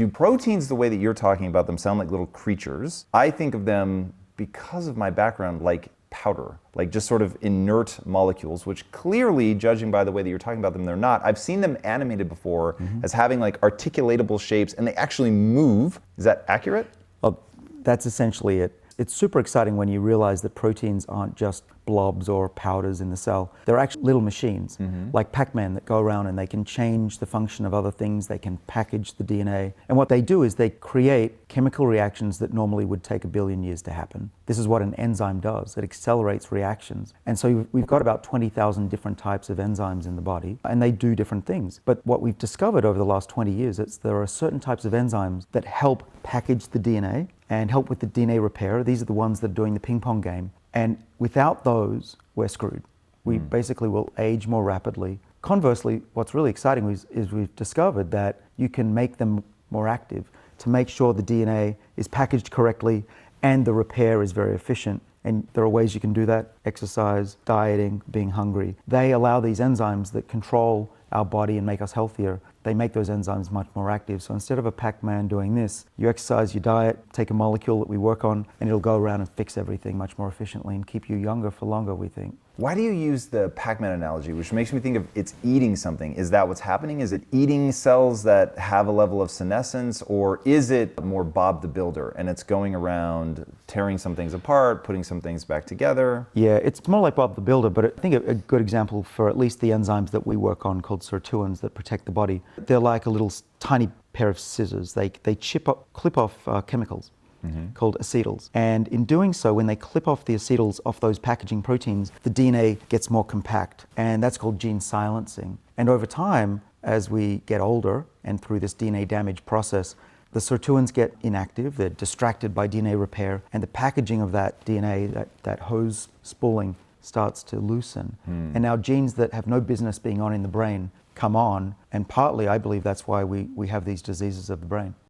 Do proteins, the way that you're talking about them, sound like little creatures? I think of them, because of my background, like powder, like just sort of inert molecules, which clearly, judging by the way that you're talking about them, they're not. I've seen them animated before as having like articulatable shapes, and they actually move. Is that accurate? Well, that's essentially it. It's super exciting when you realize that proteins aren't just blobs or powders in the cell. They're actually little machines, like Pac-Man, that go around and they can change the function of other things. They can package the DNA. And what they do is they create chemical reactions that normally would take 1 billion years to happen. This is what an enzyme does. It accelerates reactions. And so we've got about 20,000 different types of enzymes in the body, and they do different things. But what we've discovered over the last 20 years is there are certain types of enzymes that help package the DNA and help with the DNA repair. These are the ones that are doing the ping pong game. And without those, we're screwed. We basically will age more rapidly. Conversely, what's really exciting is we've discovered that you can make them more active to make sure the DNA is packaged correctly and the repair is very efficient. And there are ways you can do that: exercise, dieting, being hungry. They allow these enzymes that control our body and make us healthier. They make those enzymes much more active. So instead of a Pac-Man doing this, you exercise, you diet, take a molecule that we work on, and it'll go around and fix everything much more efficiently and keep you younger for longer, we think. Why do you use the Pac-Man analogy, which makes me think of it's eating something? Is that what's happening? Is it eating cells that have a level of senescence, or is it more Bob the Builder and it's going around tearing some things apart, putting some things back together? Yeah, it's more like Bob the Builder, but I think a good example for at least the enzymes that we work on, called sirtuins, that protect the body, they're like a little tiny pair of scissors. They clip off chemicals. Called acetyls. And in doing so, when they clip off the acetyls off those packaging proteins, the DNA gets more compact. And that's called gene silencing. And over time, as we get older and through this DNA damage process, the sirtuins get inactive, they're distracted by DNA repair, and the packaging of that DNA, that hose spooling, starts to loosen. And now genes that have no business being on in the brain come on, and partly I believe that's why we have these diseases of the brain.